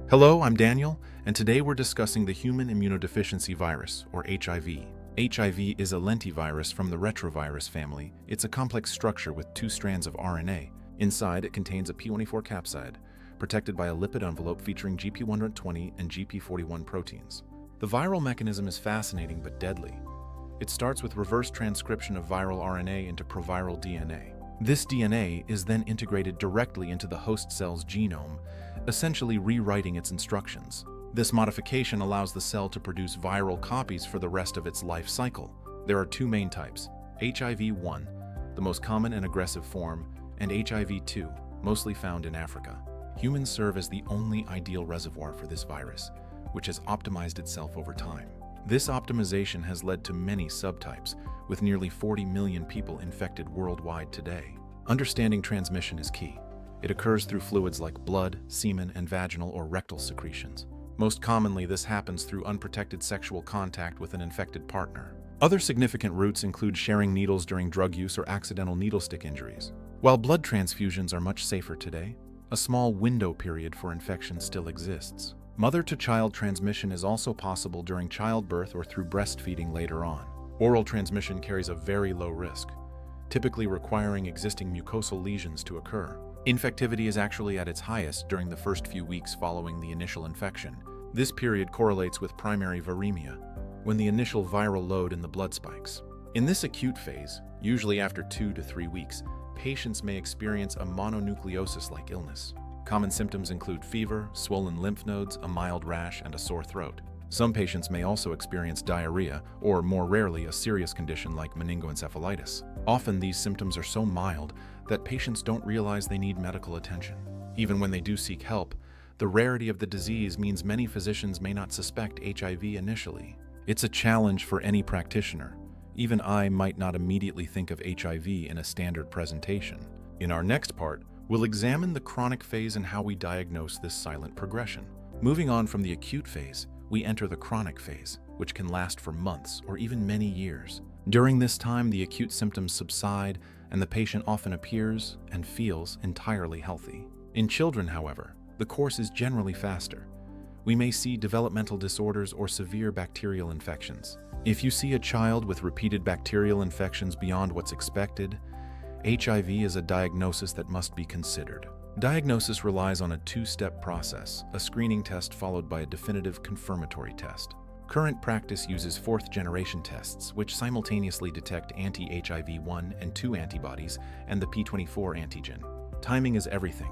Hello, I'm Daniel, and today we're discussing the Human Immunodeficiency Virus, or HIV. HIV is a lentivirus from the Retrovirus family. It's a complex structure with two strands of RNA. Inside, it contains a P24 capsid, protected by a lipid envelope featuring GP120 and GP41 proteins. The viral mechanism is fascinating but deadly. It starts with reverse transcription of viral RNA into proviral DNA. This DNA is then integrated directly into the host cell's genome, essentially rewriting its instructions. This modification allows the cell to produce viral copies for the rest of its life cycle. There are two main types: HIV-1, the most common and aggressive form, and HIV-2, mostly found in Africa. Humans serve as the only ideal reservoir for this virus, which has optimized itself over time. This optimization has led to many subtypes, with nearly 40 million people infected worldwide today. Understanding transmission is key. It occurs through fluids like blood, semen, and vaginal or rectal secretions. Most commonly, this happens through unprotected sexual contact with an infected partner. Other significant routes include sharing needles during drug use or accidental needle stick injuries. While blood transfusions are much safer today, a small window period for infection still exists. Mother-to-child transmission is also possible during childbirth or through breastfeeding later on. Oral transmission carries a very low risk, typically requiring existing mucosal lesions to occur. Infectivity is actually at its highest during the first few weeks following the initial infection. This period correlates with primary viremia, when the initial viral load in the blood spikes. In this acute phase, usually after 2 to 3 weeks, patients may experience a mononucleosis-like illness. Common symptoms include fever, swollen lymph nodes, a mild rash, and a sore throat. Some patients may also experience diarrhea, or more rarely, a serious condition like meningoencephalitis. Often these symptoms are so mild that patients don't realize they need medical attention. Even when they do seek help, the rarity of the disease means many physicians may not suspect HIV initially. It's a challenge for any practitioner. Even I might not immediately think of HIV in a standard presentation. In our next part, we'll examine the chronic phase and how we diagnose this silent progression. Moving on from the acute phase, we enter the chronic phase, which can last for months or even many years. During this time, the acute symptoms subside and the patient often appears and feels entirely healthy. In children, however, the course is generally faster. We may see developmental disorders or severe bacterial infections. If you see a child with repeated bacterial infections beyond what's expected, HIV is a diagnosis that must be considered. Diagnosis relies on a two-step process, a screening test followed by a definitive confirmatory test. Current practice uses fourth-generation tests, which simultaneously detect anti-HIV-1 and 2 antibodies and the P24 antigen. Timing is everything.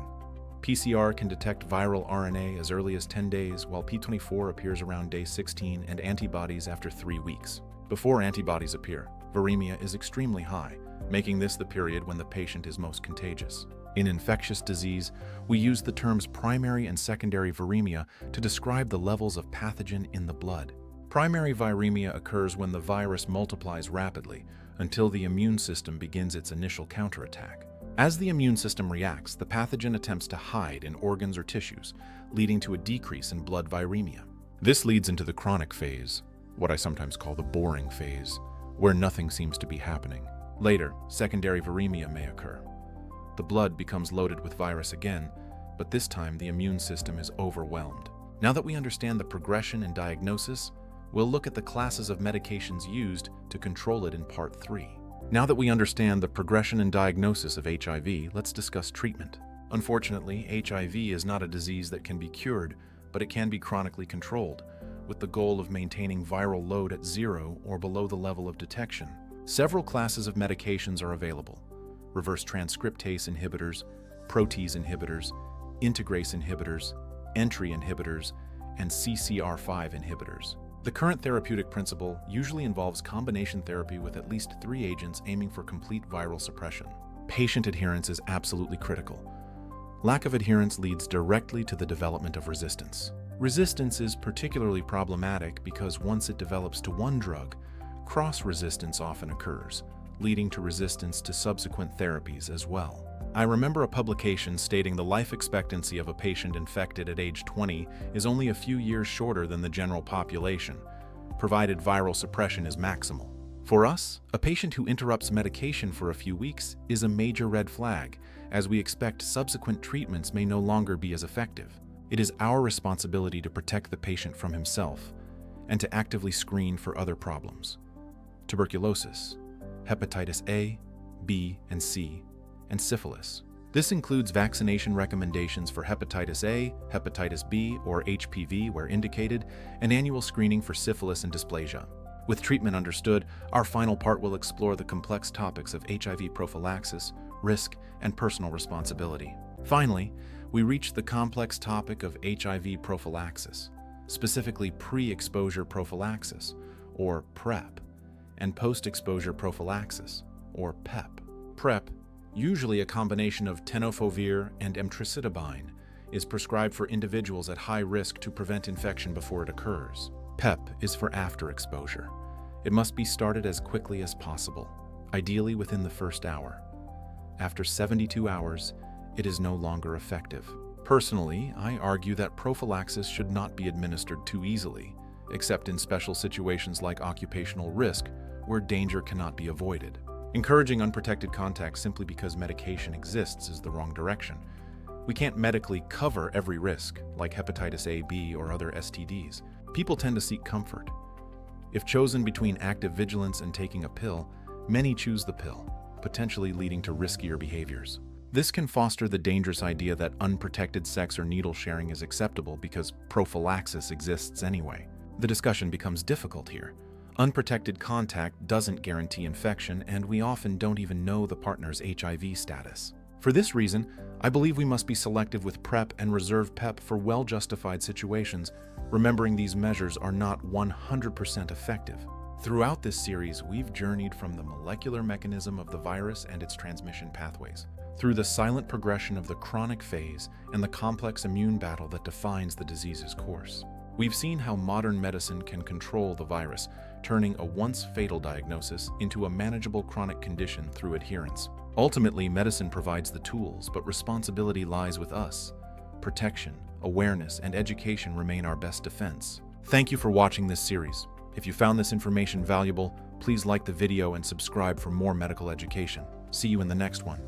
PCR can detect viral RNA as early as 10 days, while P24 appears around day 16 and antibodies after 3 weeks. Before antibodies appear, viremia is extremely high, making this the period when the patient is most contagious. In infectious disease, we use the terms primary and secondary viremia to describe the levels of pathogen in the blood. Primary viremia occurs when the virus multiplies rapidly until the immune system begins its initial counterattack. As the immune system reacts, the pathogen attempts to hide in organs or tissues, leading to a decrease in blood viremia. This leads into the chronic phase, what I sometimes call the boring phase, where nothing seems to be happening. Later, secondary viremia may occur. The blood becomes loaded with virus again, but this time the immune system is overwhelmed. Now that we understand the progression and diagnosis, we'll look at the classes of medications used to control it in Part 3. Now that we understand the progression and diagnosis of HIV, let's discuss treatment. Unfortunately, HIV is not a disease that can be cured, but it can be chronically controlled, with the goal of maintaining viral load at 0 or below the level of detection. Several classes of medications are available: reverse transcriptase inhibitors, protease inhibitors, integrase inhibitors, entry inhibitors, and CCR5 inhibitors. The current therapeutic principle usually involves combination therapy with at least 3 agents aiming for complete viral suppression. Patient adherence is absolutely critical. Lack of adherence leads directly to the development of resistance. Resistance is particularly problematic because once it develops to one drug, cross-resistance often occurs, leading to resistance to subsequent therapies as well. I remember a publication stating the life expectancy of a patient infected at age 20 is only a few years shorter than the general population, provided viral suppression is maximal. For us, a patient who interrupts medication for a few weeks is a major red flag, as we expect subsequent treatments may no longer be as effective. It is our responsibility to protect the patient from himself and to actively screen for other problems: tuberculosis, hepatitis A, B, and C, and syphilis. This includes vaccination recommendations for hepatitis A, hepatitis B, or HPV where indicated, and annual screening for syphilis and dysplasia. With treatment understood, our final part will explore the complex topics of HIV prophylaxis, risk, and personal responsibility. Finally, we reach the complex topic of HIV prophylaxis, specifically pre-exposure prophylaxis, or PrEP, and post-exposure prophylaxis, or PEP. PrEP, usually a combination of tenofovir and emtricitabine, is prescribed for individuals at high risk to prevent infection before it occurs. PEP is for after exposure. It must be started as quickly as possible, ideally within the first hour. After 72 hours, it is no longer effective. Personally, I argue that prophylaxis should not be administered too easily, except in special situations like occupational risk, where danger cannot be avoided. Encouraging unprotected contact simply because medication exists is the wrong direction. We can't medically cover every risk, like hepatitis A, B, or other STDs. People tend to seek comfort. If chosen between active vigilance and taking a pill, many choose the pill, potentially leading to riskier behaviors. This can foster the dangerous idea that unprotected sex or needle sharing is acceptable because prophylaxis exists anyway. The discussion becomes difficult here. Unprotected contact doesn't guarantee infection, and we often don't even know the partner's HIV status. For this reason, I believe we must be selective with PrEP and reserve PEP for well-justified situations, remembering these measures are not 100% effective. Throughout this series, we've journeyed from the molecular mechanism of the virus and its transmission pathways, through the silent progression of the chronic phase and the complex immune battle that defines the disease's course. We've seen how modern medicine can control the virus, turning a once fatal diagnosis into a manageable chronic condition through adherence. Ultimately, medicine provides the tools, but responsibility lies with us. Protection, awareness, and education remain our best defense. Thank you for watching this series. If you found this information valuable, please like the video and subscribe for more medical education. See you in the next one.